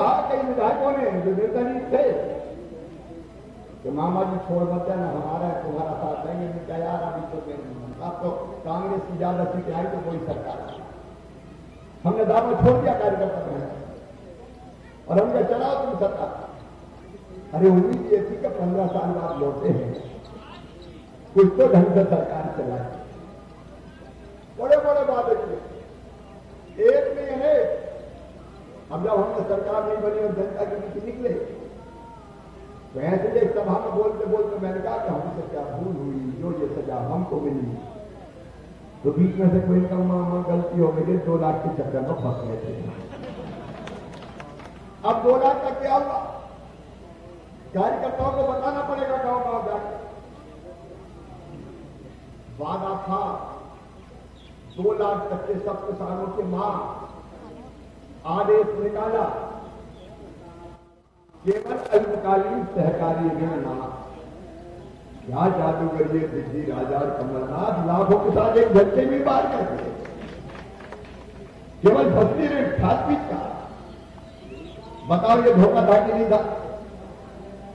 कहा कई विधायकों ने जो निर्दलीय थे कि मामा जी छोड़ मत जाना, हमारा तुम्हारा साथ देंगे। मैं क्या यार, अभी तो आप तो कांग्रेस की ज्यादा सीटें आई तो कोई सरकार है। हमने दावा छोड़ दिया कार्यकर्ता में और हम क्या चलाओ तुम सरकार। अरे उम्मीद ये थी कि 15 साल बाद लौटे हैं, कुछ तो ढंग से सरकार चलाए। बड़े बड़े वादे किए, एक नहीं है। अब जब हमने सरकार नहीं बनी और जनता के बीच निकले तो ऐसे एक सभा में बोलते बोलते मैंने कहा कि हमसे क्या भूल हुई, जो ये सजा हमको मिली। तो बीच में से कोई मामा गलती हो गई, 2 लाख के चक्कर में फंस गए थे। अब 2 लाख का क्या हुआ, कार्यकर्ताओं को बताना पड़ेगा गांव गांव जाकर। वादा था 2 लाख तक के सब किसानों के मां, आदेश निकाला केवल अल्पकालीन सहकारी ऋण ना। क्या जादूगर ये दिल्ली राजा और कमलनाथ लाखों के साथ एक झटके में बाहर करते, केवल फसली ऋण खाद का। बताओ ये धोखा था कि नहीं था?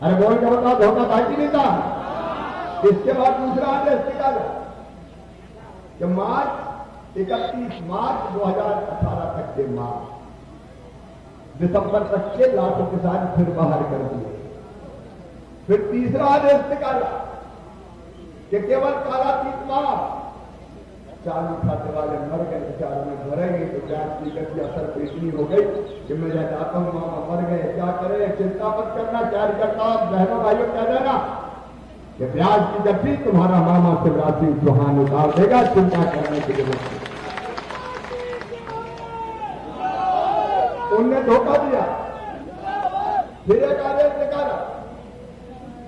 अरे बोल के बताओ धोखा था कि नहीं था? इसके बाद दूसरा आदेश निकाला कि मार्च 31 मार्च 2018 तक के मार्च दिसंबर तक के लाखों किसान फिर बाहर कर दिए। फिर तीसरा आदेश निकाला कि केवल काला 30 माह चालू खाते वाले मर गए, बेचारों में भरेंगे तो ब्याज की गति असर पे इतनी हो गई कि मैं जाता हूं मामा मर गए, क्या करें? चिंता मत करना, कार्यकर्ता बहनों भाइयों कह देना कि ब्याज की गति तुम्हारा मामा शिवराज सिंह चौहान उतार देगा, चिंता करने की जरूरत नहीं। उनने धोखा दिया। फिर एक आदेश निकाला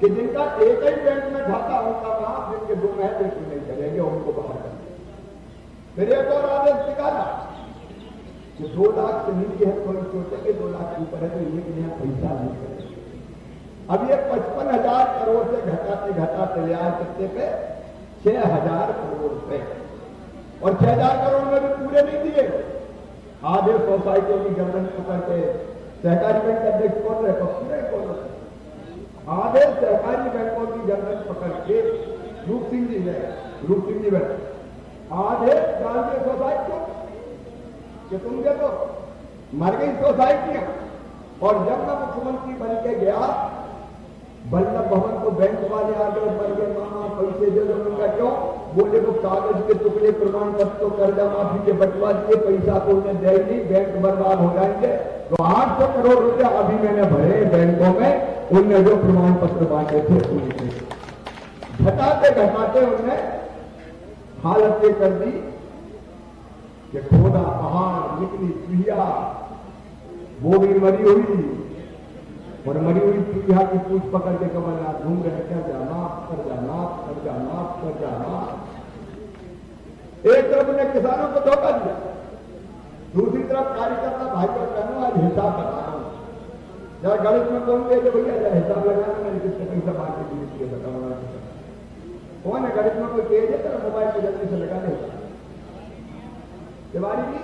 कि जिनका एक ही बैंक में खाता होगा वहां जिनके 2 महीने बिल्कुल नहीं करेंगे, उनको बाहर कर। फिर एक और आदेश निकाला कि 2 लाख से नीचे है कोई सोचेंगे, 2 लाख के ऊपर है तो एक नया पैसा नहीं करेंगे। अब ये 55,000 करोड़ से घटाते घटाते ले आए कितने पे? 6,000 करोड़ रुपए। और 6,000 करोड़ में भी पूरे नहीं दिए। आधे सोसाइटियों की गर्दन पकड़ के सहकारी बैंक का अध्यक्ष कौन रहे? पूरे कौन रहे? आधे सहकारी बैंकों की गर्दन पकड़ के रूप सिंह जी बैठे, आधे डाल दिए सोसाइटियों कि तुम देखो मर गई सोसाइटियां। और जब मैं मुख्यमंत्री बन के गया, बल्लभ भवन को बैंक वाले आगे बढ़ गए, मामा पैसे दे दो। उनका क्यों? बोले वो कागज के टुकड़े प्रमाण पत्र कर्जा माफी के बंटवा दिए, पैसा को उन्हें दे नहीं, बैंक बर्बाद हो जाएंगे। तो 800 करोड़ रुपया अभी मैंने भरे बैंकों में, उनने जो प्रमाण पत्र बांटे थे उनके घटाते घटाते उनने हालत ये कर दी कि खोदा पहाड़ निकली चूहिया, वो भी मरी हुई। और मरी हुई चूहिया की पूछ पकड़ के कमलनाथ घूम रहे, कर जाना कर जाना कर जाना कर जाना। एक तरफ उन्हें किसानों को धोखा दिया, दूसरी तरफ कार्यकर्ता भाइयों बहनों आज हिसाब बता रहा हूं। जरा गणित में कौन कहे भैया जरा हिसाब लगाना, मैंने किसने पैसा बांट के दिए बताऊंगा। कौन है गणित में कोई तेज है? तेरा मोबाइल को जल्दी से लगा दे तिवारी जी।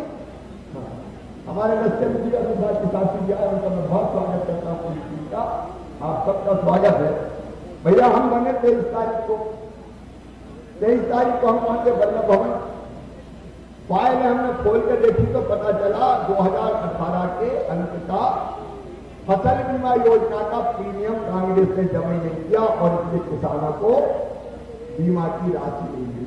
हमारे रस्ते में जी अपनी बात के साथ ही आए, उनका मैं बहुत स्वागत करता हूँ पूरी टीम का। आप सबका स्वागत है भैया। हम बने 23 तारीख को, 23 तारीख को हम पहुंचे बल्लभ भवन। फाइल हमने खोल के देखी तो पता चला 2018 के अंत का फसल बीमा योजना का प्रीमियम कांग्रेस ने जमा नहीं किया और इसलिए किसानों को बीमा की राशि नहीं मिली।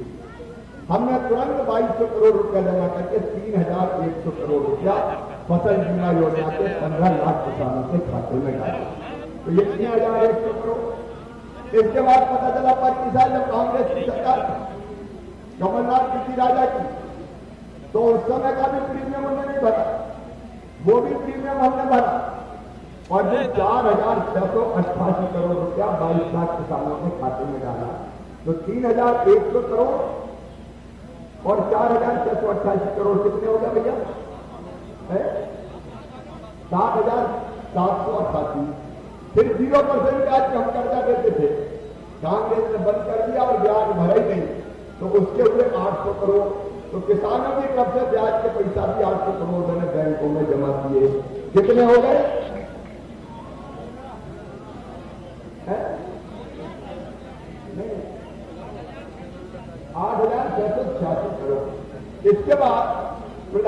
हमने तुरंत 2200 करोड़ रुपया जमा करके 3,100 करोड़ रुपया फसल बीमा योजना के 15 लाख किसानों के खाते में डाला। तो ये 3,100 करोड़। इसके बाद पता चला 25 साल जब कांग्रेस की सरकार कमलनाथ की राजा की, तो उस समय का भी प्रीमियम उन्होंने नहीं भरा, वो भी प्रीमियम हमने भरा। और जो 4,688 करोड़ रुपया 22 लाख किसानों के खाते में डाला, तो 3,100 करोड़ और 4,688 करोड़ कितने हो गए भैया? 7,788। फिर 0% ब्याज हम कर्जा देते थे, कांग्रेस ने बंद कर दिया और ब्याज भरा ही नहीं, तो उसके हुए 800 करोड़। तो किसानों की तरफ से ब्याज के पैसा भी 800 करोड़ मैंने बैंकों में जमा किए। कितने हो गए?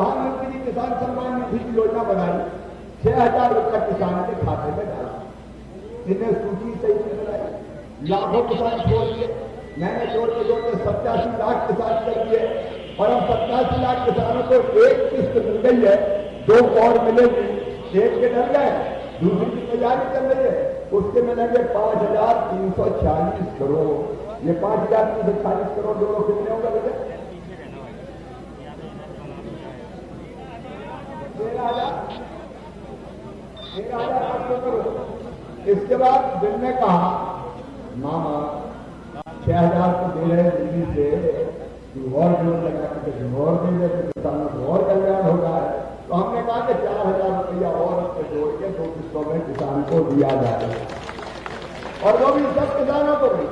प्रधानमंत्री जी किसान सम्मान निधि की योजना बनाई, 6,000 रुपया किसान के खाते में डाला। इन्हें सूची सही नहीं बनाई, लाखों किसान छोड़ दिए। मैंने जोड़ते जोड़ते 87 लाख किसान कर दिए और अब 87 लाख किसानों को एक किस्त मिल गई है, 2 और मिलेगी। एक के डर गए, दूसरी की तैयारी चल रही है, उसके मिलेंगे 5,346 करोड़। ये 5,346 करोड़ दोनों कितने होगा बेटे? 13,800 करोड़। इसके बाद बिल ने कहा मामा 6,000 तो दे रहे दिल्ली से, और जोर लगा के और दे दे तो किसानों को और कल्याण होगा। तो हमने कहा कि 4,000 रुपया और उससे जोड़ के 2 किस्तों में किसान को दिया जाए, और वो भी सब किसानों को भी,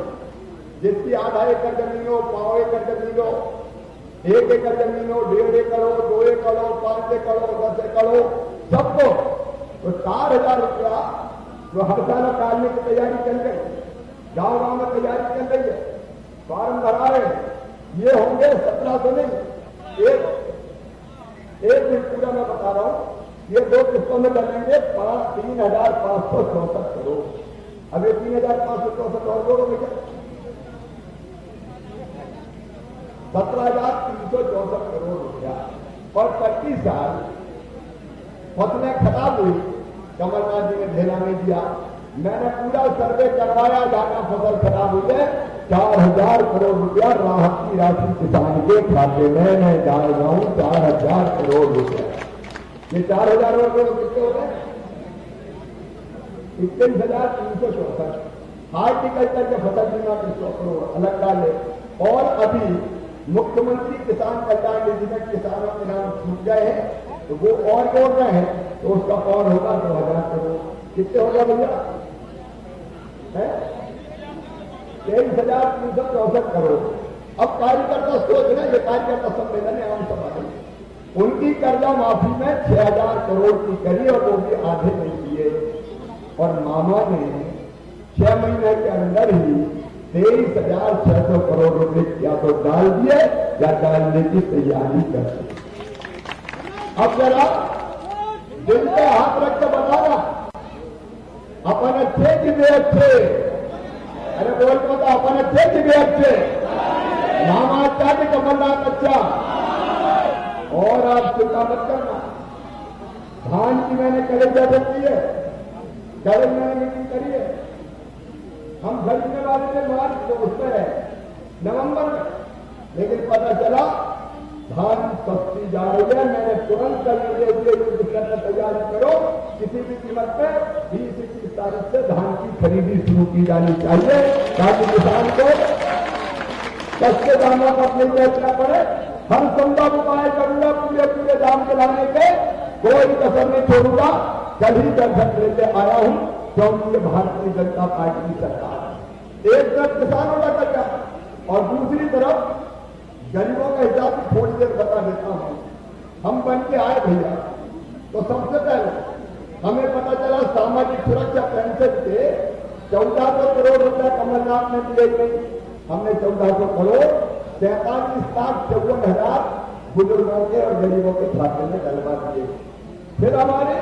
जिसकी आधा एकड़ जमीन हो, 5 एकड़ जमीन हो, 1 एकड़ जमीन हो, 1.5 एकड़ हो, 2 एकड़ हो, 5 एकड़ हो, 10 एकड़ हो, सबको। तो 4,000 रुपया जो हर साल डालने की तैयारी चल गई, गांव में तैयारी चल रही है, फॉर्म भरा रहे, ये होंगे 1700 नहीं, एक दिन पूरा मैं बता रहा हूं, ये 2 किस्तों में बनेंगे 3,564 करोड़। अब ये 3,564 और जोड़ो भैया, 17,364 करोड़ रुपया। और 25 साल फसलें खराब हुई, कमलनाथ जी ने ढेला नहीं दिया, मैंने पूरा सर्वे करवाया, जहां फसल खराब हुई है 4,000 करोड़ रुपया राहत की राशि किसान के खाते में मैं डाल रहा हूं, 4,000 करोड़ रुपया। ये 4,000 करोड़ कितने हो गए? 21,364। हार्टिकल्चर के फसल बीमा के 100 करोड़ अलग डाले, और अभी मुख्यमंत्री किसान कल्याण निधि में किसानों के नाम छूट गए हैं, तो वो और जोड़ रहे हैं, तो उसका और होगा 2,000 करोड़। कितने होगा भैया? 23,364 करोड़। अब कार्यकर्ता सोच रहे, ये कार्यकर्ता सम्मेलन है आम सभा में, उनकी कर्जा माफी में 6,000 करोड़ की करी, और वो भी आधे नहीं दिए। और मामा ने 6 महीने के अंदर ही 23,600 करोड़ रुपए या तो डाल दिए या डालने की तैयारी कर दी। अब जरा दिल पे हाथ रख के बताना, अपन अच्छे कि वे अच्छे? अरे बोल को तो अपन अच्छे कि वे अच्छे? मामा अच्छा कि कमलनाथ अच्छा? और आप चिंता मत करना, धान की मैंने कलेजा रखी है, कल मैंने मीटिंग करी है, हम खरीदने वाले थे मार्च तो उसमें है नवंबर में, लेकिन पता चला धान सस्ती जा रही है। मैंने तुरंत तैयारी करो, किसी भी कीमत पे 20-21 तारीख से धान की खरीदी शुरू की जानी चाहिए, ताकि किसान को सस्ते दामों पर नहीं बेचना पड़े। हर संभव उपाय करूंगा पूरे दाम दिलाने के, कोई कसर नहीं छोड़ूंगा। कल ही दर्शक लेते आया हूं, क्योंकि ये भारतीय जनता पार्टी की सरकार है। एक तरफ किसानों का कर्जा और दूसरी तरफ गरीबों का हिसाब थोड़ी देर बता देता हूं। हम बन के आए भैया, तो सबसे पहले हमें पता चला सामाजिक सुरक्षा पेंशन के 1400 करोड़ रुपया कमलनाथ ने दिए नहीं। हमने 1400 करोड़ 43,54,000 बुजुर्गों के और गरीबों के खाते में डलवा दिए। फिर हमारे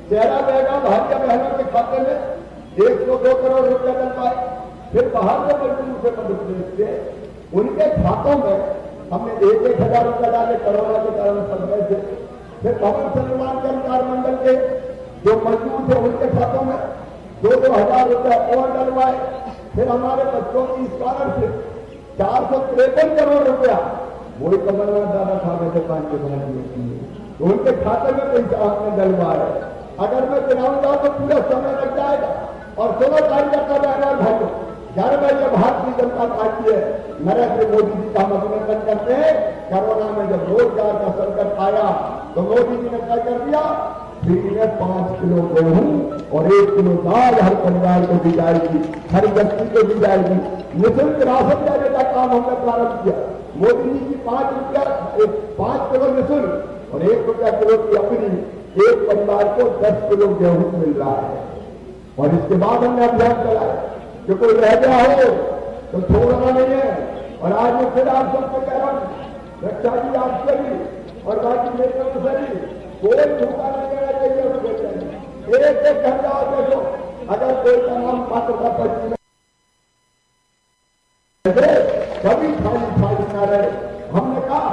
चेहरा बहगा भाइयों बहनों के खाते में 102 करोड़ रुपया डलवाए। फिर बाहर से मजदूर से मध्य प्रदेश के उनके खातों में हमने 1,000 रुपया डाले, कोरोना के कारण फंस गए थे। फिर भवन निर्माण कर्मकार मंडल के जो मजदूर थे उनके खातों में 2,000 रुपया और डलवाए। फिर हमारे बच्चों की स्कॉलरशिप 453 करोड़ रुपया, वही कमलनाथ दादा साहब थे 5 के बनाने, तो उनके खाते में पैसा हमने डलवाए। अगर मैं गिनाऊंगा तो पूरा समय लग जाएगा। और 16 कार्यकर्ता बहनों भाइयों, यार भाई ये भारतीय जनता पार्टी है, नरेंद्र मोदी जी का हम अभिनंदन करते हैं। कोरोना में जब रोजगार का संकट आया तो मोदी जी ने तय कर दिया, फ्री में 5 किलो गेहूं और 1 किलो दाल हर परिवार को दी जाएगी, हर व्यक्ति को दी जाएगी। निःशुल्क राशन देने का काम हमने प्रारंभ किया। मोदी जी की 5 किलो निःशुल्क और 1 रुपया किलो की अपनी, एक परिवार को 10 किलो गेहूं मिल रहा है। और इसके बाद हमने अभियान चलाया कि कोई रह गया हो तो छोड़ना नहीं है। और आज मैं फिर आप सबको कह रहा हूं, रक्षा जी आपसे भी और बाकी मेरे को सही कोई धोखा नहीं देना चाहिए उसको। एक एक घंटा देखो, अगर कोई तमाम पात्रता पर्ची में कभी खाली खाली ना रहे। हमने कहा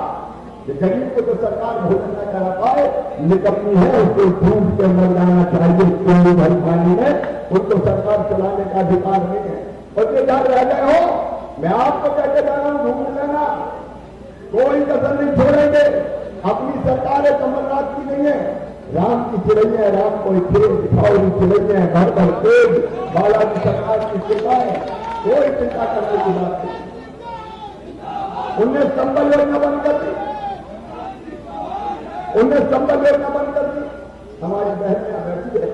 कि गरीब को तो सरकार भोजन न करा पाए, निकलनी है उसको ढूंढ के मर जाना चाहिए कोई भर पानी में, उनको सरकार चलाने का अधिकार नहीं है। और ये जहां रह गए हो, मैं आपको कहते जा रहा हूं, ढूंढ लेना, कोई कसर नहीं छोड़ेंगे। अपनी सरकार है, कमलनाथ की नहीं है, राम की चिड़ैया है, राम कोई खेल दिखाओ चिड़ैया है, घर भर तेज बालाजी सरकार की चिंता है, कोई चिंता करने की बात नहीं। उन्हें संबल योजना बंद कर दी, उन्हें संबल योजना बंद कर दी। हमारी बहन यहां बैठी है,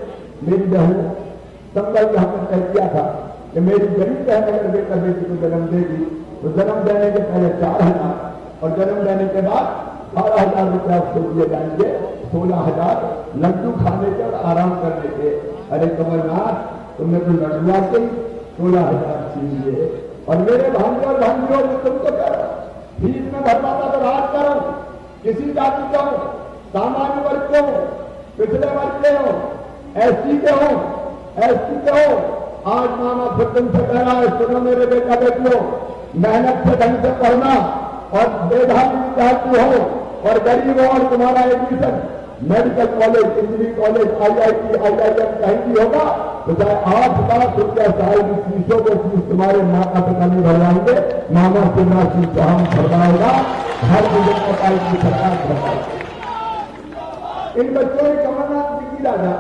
मेरी बहन संबल का हमने तय किया था कि मेरी गरीब बहन अगर बेटा बेटी को जन्म देगी तो जन्म देने के पहले 4,000 और जन्म देने के बाद 12,000 रुपया उसको दिए जाएंगे, 16,000 लड्डू खाने के और आराम करने के। अरे कमलनाथ, तुमने तो लड्डू आते 16,000 छीन लिए। और मेरे भांजे और भांजियों ने तुमको करो फीस में भरवाता तो राज करो, किसी जाति के हो, सामान्य वर्ग के हो, पिछले वर्ग के हो, एसटी के हो, एसटी के हो, आज मामा फिर तुमसे कह रहा है, सुनो मेरे बेटा बेटियों, मेहनत से ढंग से पढ़ना और मेधावी विद्यार्थी हो और गरीब हो और तुम्हारा admission medical college, engineering college, IIT, IIM कहीं भी होगा तो चाहे 8 लाख रुपया साल की फीसों को फीस तुम्हारे माता पिता नहीं भरवाएंगे, मामा शिवराज सिंह चौहान भरवाएगा, हर गुजर पटाई की सरकार भरवाएगी। इन बच्चों ने कमलनाथ जी की राजा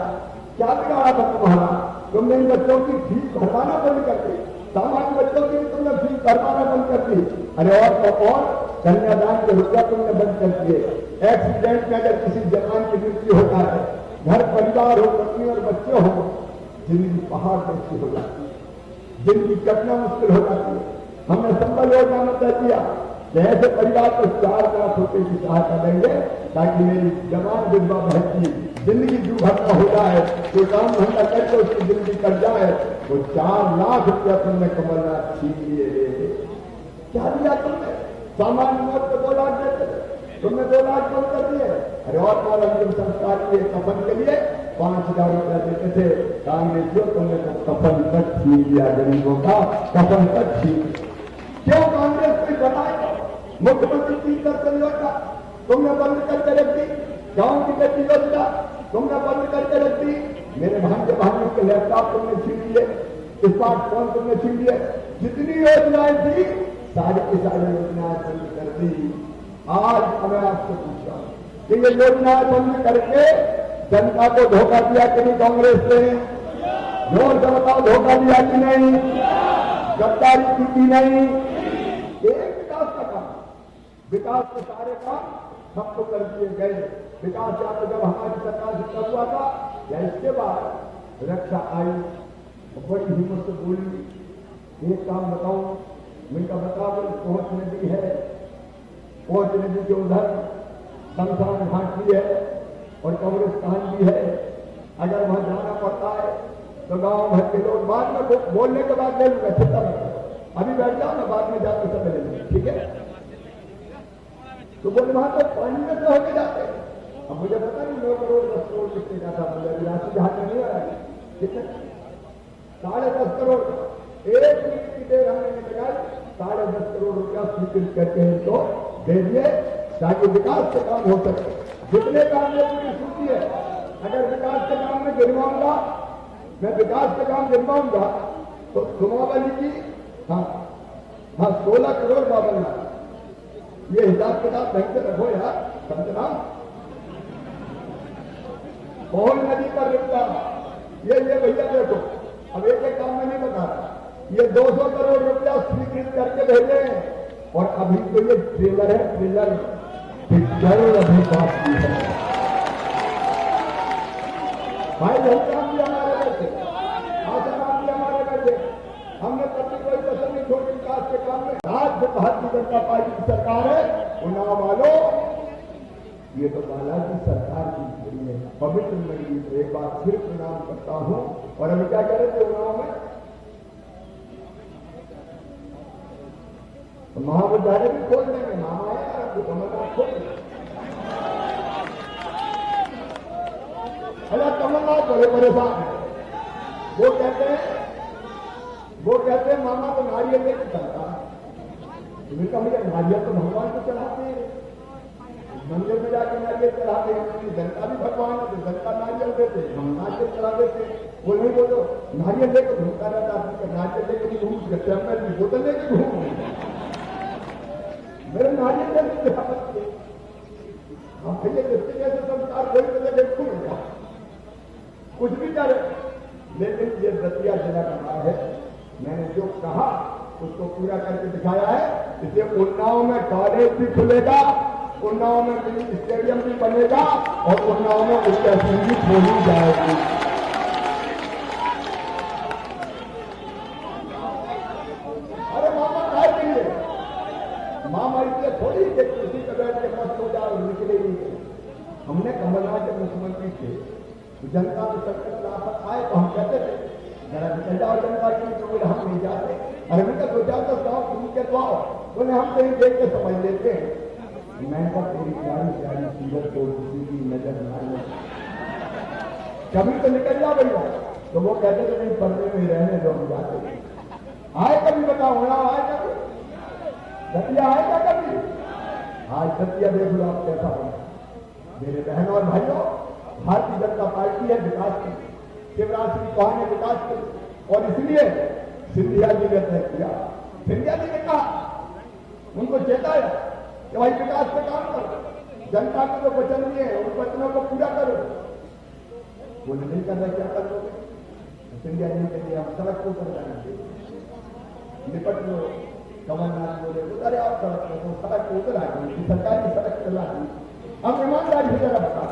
क्या बिगाड़ा था तुम्हारा? तुमने इन बच्चों की फीस भरवाना बंद कर दी, सामान्य बच्चों की भी तुमने फीस भरवाना बंद कर दी। अरे और तो और कन्यादान के रुपया तुमने बंद कर दिए। एक्सीडेंट में अगर किसी जवान की मृत्यु होता है, घर परिवार हो, पत्नी और बच्चे हो, जिंदगी पहाड़ जैसी हो जाती है, जिंदगी कटना मुश्किल हो जाती है। हमने संबल योजना में तय किया कि ऐसे परिवार को 4 लाख रुपए की सहायता देंगे ताकि मेरी जवान विधवा बहन की जिंदगी दुर्घटना हो जाए, कोई काम धंधा करके उसकी जिंदगी कट जाए, वो 4 लाख रुपया तुमने कमलनाथ छीन लिए। क्या दिया तुमने? सामान्य मौत को 2 लाख देते थे, तुमने 2 लाख कम कर दिए। अरे और बार अंतिम संस्कार के कफन के लिए 5,000 रुपया देते थे कांग्रेसियों, तुमने तो कफन तक छीन लिया, गरीबों का कफन तक छीन। क्यों कांग्रेस कोई बनाएगा? मुख्यमंत्री की दर्शन योजना तुमने बंद करके रख दी, गांव की बेटी योजना तुमने बंद करके रख दी, मेरे भांजे भाइयों के लैपटॉप तुमने छीन लिए, स्मार्टफोन तुमने छीन लिए, जितनी योजनाएं थी सारी की सारी योजनाएं बंद कर दी। आज मैं आपसे पूछ रहा हूं कि ये योजनाएं बंद करके जनता को धोखा दिया कि नहीं कांग्रेस ने? जोर से बताओ, धोखा दिया कि नहीं? गद्दारी की कि नहीं? एक विकास का काम, विकास के सारे काम सबको कर दिए गए। विकास या तो जब हमारी सरकार से हुआ था या इसके बाद रक्षा आई, बड़ी हिम्मत से बोली, एक काम बताऊं, उनका बताओ, पहुंच नदी है, पहुंच नदी के उधर शमशान घाट भी है और कब्रिस्तान भी है। अगर वहां जाना पड़ता है तो गांव भर के लोग बाद में बोलने के बाद ले लूंगा, चिंता मत करो, अभी बैठ जाओ ना, बाद में जाकर सब ले लेंगे, ठीक है? तो बोले वहां तक पानी में से होके जाते। अब मुझे पता नहीं 9 करोड़ 10 करोड़ कितने का था, मुझे राशि जहां तक नहीं आया, कितने 10.5 करोड़, 1 मिनट की देर हमने लगाई, 10.5 करोड़ रुपया स्वीकृत करके इनको दे दिए ताकि विकास के काम हो सके। जितने काम में पूरी सूची है, अगर विकास के काम में गिरवाऊंगा, मैं विकास के काम गिरवाऊंगा तो सुमावली की 16 करोड़ 52 लाख, ये हिसाब किताब ढंग से रखो यार, समझना। पहुल नदी पर रिश्ता, ये भैया देखो, अब एक एक काम में नहीं बता रहा, ये 200 करोड़ रुपया स्वीकृत करके भेजे और अभी तो ये ट्रेलर है, ट्रेलर पिक्चर अभी बात की है भाई। काम भी हमारे बैठे, आसाराम भी हमारे बैठे, हमने कभी कोई कसर नहीं छोड़ी विकास के काम में। आज जो भारतीय जनता पार्टी की सरकार है, उन्नाव वालों, ये तो बालाजी सरकार की है, पवित्र नगरी से एक बार फिर प्रणाम करता हूं। और अभी क्या कह रहे थे उन्नाव में? तो महाविद्यालय भी खोल देंगे, नाम आया आपको, कमलनाथ खोल देंगे। अरे कमलनाथ बड़े परेशान है। वो कहते हैं मामा तो नारियल लेके चलता है। उनका भैया नारियल तो भगवान को चढ़ाते हैं, मंदिर में जाके नारियल चढ़ाते हैं, जनता भी भगवान है तो जनता नारियल देते हैं, हम नारियल चढ़ा देते हैं। वो नहीं बोलो नारियल लेकर घूमता रहता, नारियल लेकर घूम चैम्बर की बोतल लेकर घूम, मेरे नारियल लेकर चढ़ा सकते हम भैया जिसके जैसे संस्कार कोई तो लेकर घूमेगा, कुछ भी करे। लेकिन ये दतिया जिला का नाम है, मैंने जो कहा उसको पूरा करके दिखाया है। इसे उन्नाव में कॉलेज भी खुलेगा, उन्नाव में मिनी स्टेडियम भी बनेगा और उन्नाव में उसकी असेंबली खोली जाएगी। अरे मामा काय के लिए, मामा इसलिए थोड़ी कि किसी का बैठ के मस्त हो जाए निकले नहीं। हमने कमलनाथ जब मुख्यमंत्री थे तो जनता के संकट पर आए तो हम कहते थे जरा निकल जाओ जनता की, तो बोले हम नहीं जाते। अरे मैं तो सोचा तो गाँव तुम के तो आओ, बोले हम कहीं देख के समझ लेते हैं। मैं तो तेरी प्यारी प्यारी सूरत को किसी की नजर न आए, कभी तो निकल जाओ भैया। तो वो कहते थे नहीं पर्दे में रहने दो, हम जाते। आए कभी बताओ ना, आए कभी दतिया आएगा कभी? आज दतिया देख लो आप कैसा बना। मेरे बहनों और भाइयों, भारतीय जनता पार्टी है विकास की, शिवराज सिंह चौहान ने विकास की, और इसलिए सिंधिया जी ने तय किया। सिंधिया जी ने कहा, उनको चेताया कि भाई विकास पे काम करो, जनता को जो वचन दिए उन वचनों को पूरा करो। वो नहीं कर रहे, क्या कर लोगे? सिंधिया जी के लिए हम सड़क को कर जाएंगे, निपट लो। कमलनाथ बोले उतरे आप सड़क पर, तो सड़क को उतर आएगी, सरकारी सड़क चला दी। हम ईमानदारी से जरा बता,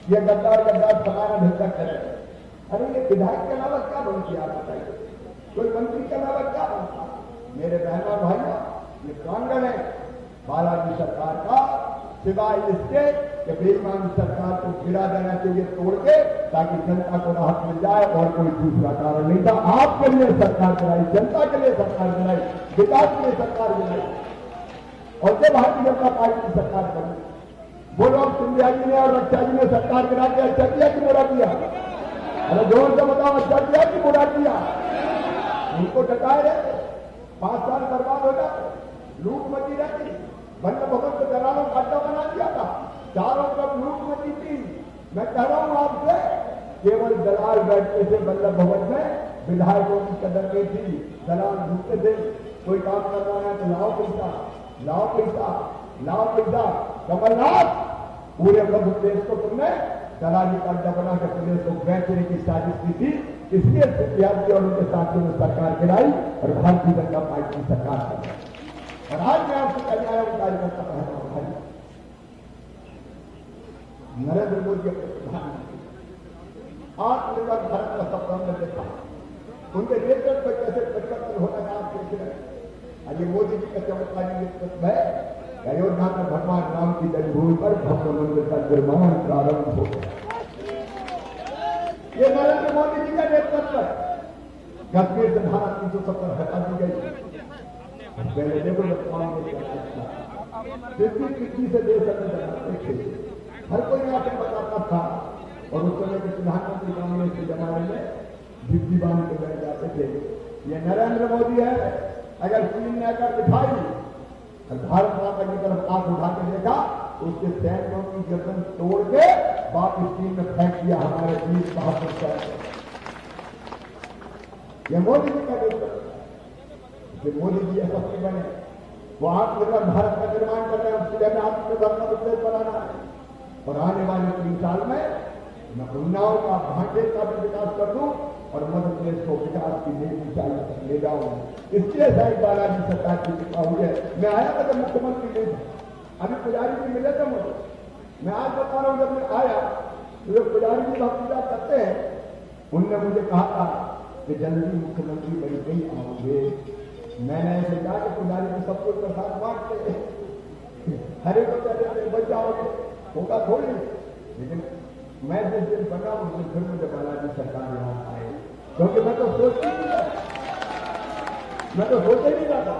ये गद्दार फलाना ढंका करे। अरे ये विधायक के अलावा क्या बन किया आप बताइए, कोई मंत्री के अलावा क्या बनता? मेरे बहनों भाइयों, ये प्रांगण है बालाजी सरकार का, सिवाय इसके कि बेईमान सरकार को गिरा देना चाहिए तोड़ के, ताकि जनता को राहत मिल जाए, और कोई दूसरा कारण नहीं था। आपके लिए सरकार गिराई, जनता के लिए सरकार गिराई, विकास के लिए सरकार गिराई, और जब भारतीय जनता पार्टी की सरकार बनी, वो लोग सिंधिया जी ने और रक्षा जी ने सरकार गिरा के अच्छा किया कि बुरा किया? अरे जोर से बताओ, अच्छा किया कि बुरा किया? उनको डटाए रहते, 5 साल बर्बाद हो जाते, लूट मची रहती। वल्लभ भवन को दलालों का अड्डा बना दिया था, चारों तरफ लूट मची थी। मैं कह रहा हूं आपसे, केवल दलाल बैठते थे वल्लभ भवन में, विधायकों की कदर नहीं थी। दलाल ढूंढते थे, कोई काम करवाना है तो लाओ पैसा, लाओ पैसा, लाओ पैसा। कमलनाथ, पूरे मध्य प्रदेश को तुमने दलाली का अड्डा बना कर प्रदेश को बेचने की साजिश की थी, इसलिए सिंधिया जी और उनके साथियों ने सरकार गिराई और भारतीय जनता पार्टी की सरकार बनाई। और आज मैं आपसे कहने आया हूं कार्यकर्ता बहनों भाई, नरेंद्र मोदी अपने प्रधानमंत्री आत्मनिर्भर भारत का सपना में देखा, उनके नेतृत्व पर कैसे परिवर्तन होना है आप देख रहे हैं। ये मोदी जी का चमत्कारी नेतृत्व है। अयोध्या में भगवान राम की जन्मभूमि पर भव्य मंदिर का निर्माण प्रारंभ हो गया। ये नरेंद्र मोदी जी का नेतृत्व है। कश्मीर से धारा 370 हटा दी गई। पहले देखो किसी से देश बनाते थे, हर कोई आके बताता था, और उस समय के प्रधानमंत्री कांग्रेस के जमाने में भित्ती बांध के बैठ जाते थे। ये नरेंद्र मोदी है। अगर चीन ने अगर दिखाई, भारत माता की तरफ आंख उठा के देखा, उसके सैनिकों की गर्दन तोड़ के वापिस चीन में फेंक दिया हमारे वीर बहादुर सैनिक। ये मोदी जी का नेतृत्व, मोदी जी यशस्वी बने, वो आत्मनिर्भर भारत का निर्माण कर रहे हैं। उसके लिए आत्मनिर्भर का प्रदेश बनाना है, और आने वाले 3 साल में मैं उन्नाव का, भांडे का भी विकास कर दूं और मध्य प्रदेश को विकास की नई ऊंचाई तक ले जाऊं। इसलिए शायद बालाजी सरकार की कृपा हुई है। मैं आया था जब मुख्यमंत्री नहीं था, अभी पुजारी जी मिले थे मुझे। मैं आज बता रहा हूं, जब मैं आया तो जो पुजारी जी हम पूजा करते हैं, उनने मुझे कहा था कि जल्दी मुख्यमंत्री बन के ही आओगे। मैंने ऐसे कहा कि पुजारी को सब कुछ प्रसाद बांटते हरे को कहते बच जाओगे, होगा थोड़ी। लेकिन मैं जिस दिन बना उस दिन फिर मुझे बालाजी सरकार यहाँ आए, क्योंकि मैं तो सोच ही नहीं रहा था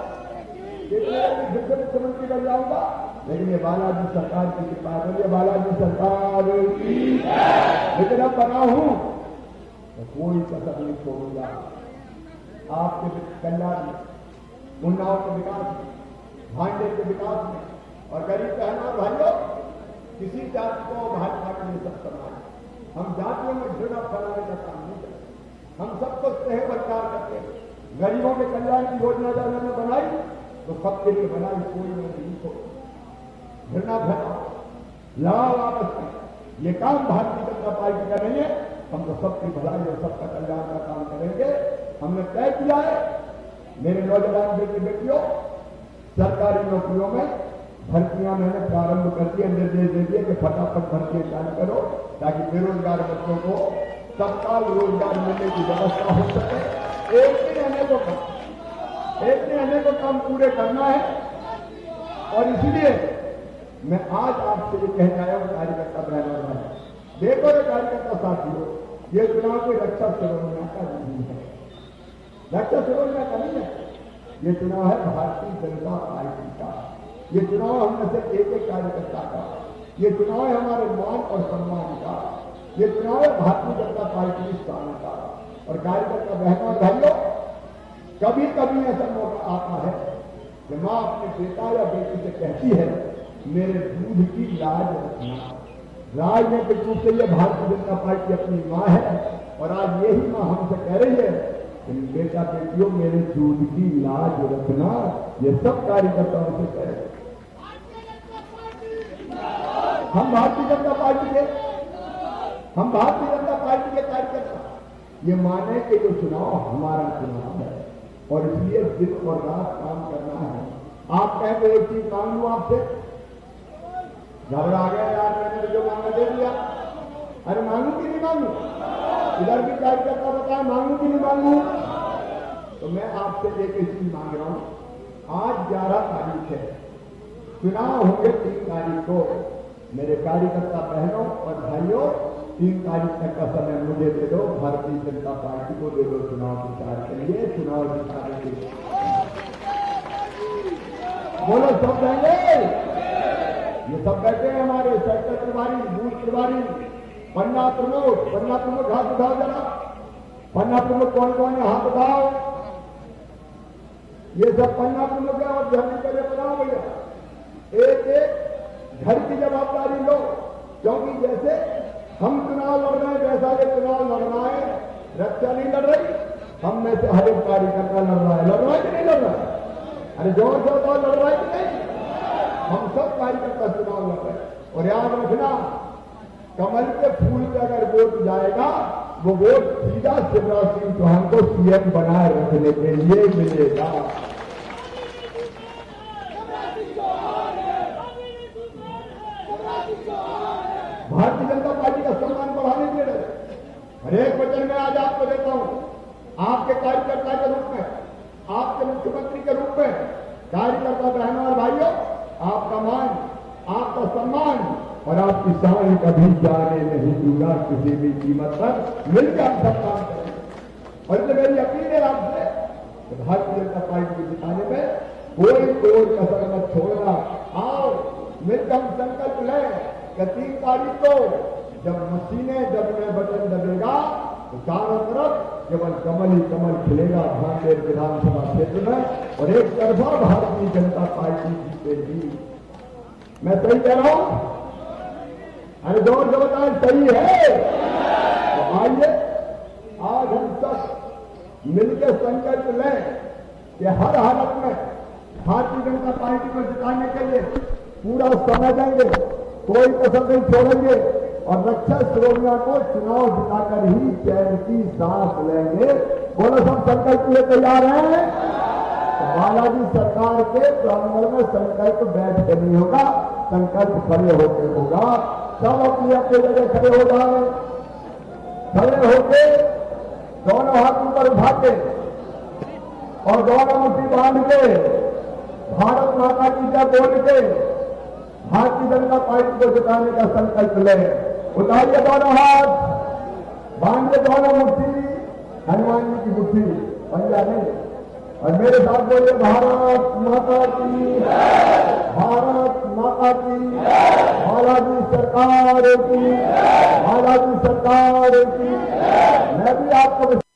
कि फिर से मुख्यमंत्री बन जाऊंगा। लेकिन ये बालाजी सरकार की कृपा है, बालाजी सरकार की इतना बना हूं तो कोई कसर नहीं छोड़ूंगा आपके कल्याण में, उन्नाव के विकास में, भांडे के विकास में। और गरीब बहनों भाइयों, किसी जाति को भाजपा के लिए सब समान। हम जातियों में घृणा फैलाने का काम नहीं करते, हम सबको स्नेह बचाव करते हैं। गरीबों के कल्याण की योजना जब मैंने बनाई तो सबके लिए बनाई, कोई नहीं छोड़। घृणा फैलाओ, लड़ाओ आपस में, ये काम भारतीय जनता पार्टी का नहीं है। हम तो सबकी भलाई और सबका कल्याण का काम करेंगे। हमने तय किया है, मेरे नौजवान बेटे बेटियों, सरकारी नौकरियों में भर्तियां मैंने प्रारंभ कर दिया, निर्देश दे दिए कि फटाफट भर्तियां चालू करो ताकि बेरोजगार बच्चों को तत्काल रोजगार मिलने की व्यवस्था हो सके। एक दिन अनेकों काम पूरे करना है। और इसलिए मैं आज आपसे ये कहना आया हूं कार्यकर्ता बहनों और भाई, देखो रे कार्यकर्ता साथियों, ये चुनाव कोई रक्षा शिरोमणि का नहीं है, रक्षा शिरोमणि का नहीं है। ये चुनाव है भारतीय जनता पार्टी का। ये चुनाव हम में से एक एक कार्यकर्ता का, ये चुनाव है हमारे मान और सम्मान का, ये चुनाव है भारतीय जनता पार्टी की शान का। और कार्यकर्ता बहनों और भाइयों, कभी कभी ऐसा मौका आता है कि मां अपने बेटा या बेटी से कहती है मेरे दूध की लाज रखना। राजनीतिक रूप से ये भारतीय जनता पार्टी अपनी मां है और आज यही मां हमसे कह रही है कि बेटा बेटियों मेरे दूध की लाज रखना। ये सब कार्यकर्ताओं से कह रहे हैं। हम भारतीय जनता पार्टी के कार्यकर्ता ये माने कि ये चुनाव हमारा चुनाव है और इसलिए दिन और रात काम करना है। आप कहते एक चीज मांग लूं आपसे, घबरा गया यार, मैंने जो मांगा दे दिया। अरे मांगू कि नहीं मांगू? इधर भी कार्यकर्ता बताए मांगू कि नहीं मांगू? तो मैं आपसे एक चीज मांग रहा हूं। आज 11 तारीख है, चुनाव होंगे 3 तारीख को। मेरे कार्यकर्ता बहनों और भाइयों, 3 तारीख तक का समय मुझे दे दो, भारतीय जनता पार्टी को दे दो चुनाव प्रचार के लिए, चुनाव जिताने के लिए। बोलो सब देंगे? ये सब बैठे हैं हमारे सेक्टर प्रभारी, बूथ प्रभारी, पन्ना प्रमुख हाथ उठाओ जरा। पन्ना प्रमुख कौन कौन है हाथ उठाओ। ये सब पन्ना प्रमुख है और जल्दी पहले बनाओ भैया। एक एक घर की जवाबदारी लो, क्योंकि जैसे हम चुनाव लड़ रहे हैं वैसा ये चुनाव लड़ना है। रक्षा नहीं लड़ रही, हम में से हर एक कार्यकर्ता लड़ रहा है कि नहीं लड़ रहा है? अरे जोर से बताओ, लड़ रहा है कि नहीं? हम सब कार्यकर्ता चुनाव लड़ रहे हैं। और याद रखना, कमल के फूल पे अगर वोट जाएगा, वो वोट सीधा शिवराज सिंह चौहान को सीएम बनाए रखने के लिए मिलेगा। भारतीय जनता पार्टी का सम्मान बढ़ाने के लिए हर एक वचन में आज आपको देता हूं, आपके कार्यकर्ता के रूप में, आपके मुख्यमंत्री के रूप में। कार्यकर्ता बहनों और भाइयों, आपका मान, आपका सम्मान और आपकी शान कभी जाने नहीं दूंगा किसी भी कीमत पर। मिलकर हम सब काम करेंगे। और मेरी अपील है आपसे कि भारतीय जनता पार्टी को जिताने में कोई कोई कसर मत छोड़ना। आओ मिलकर हम संकल्प लें कि 3 तारीख को जब मशीनें दबने बटन दबेगा तो चारों तरफ केवल कमल ही कमल खिलेगा भांडेर विधानसभा क्षेत्र में और एक तरफा भारतीय जनता पार्टी जीतेगी। मैं सही कह रहा हूं? अरे जोर से बताएं सही है? तो आइए आज हम सब मिलकर संकल्प लें कि हर हालत में भारतीय जनता पार्टी को जिताने के लिए पूरा समय देंगे, कोई कसर नहीं छोड़ेंगे और रक्षा श्रोमणियों को चुनाव जिताकर ही चैन की सांस लेंगे। बोलो सब संकल्प लिए तैयार हैं? तो बालाजी सरकार के प्रांगण में संकल्प बैठ के नहीं होगा, संकल्प खड़े होकर होगा। सब अपनी अपनी जगह खड़े हो जाए, खड़े होके दोनों हाथ ऊपर उठा के और दोनों मुट्ठी बांध के भारत माता की जय बोल के भारतीय जनता पार्टी को जिताने का संकल्प ले। उठाइए दोनों हाथ, बांधिए दोनों मुट्ठी, हनुमान जी की मुट्ठी, पंजा नहीं। और मेरे साथ बोलिए भारत माता की, भारत माता की, बालाजी सरकार की, बालाजी महाराज की सरकार की। मैं भी आपको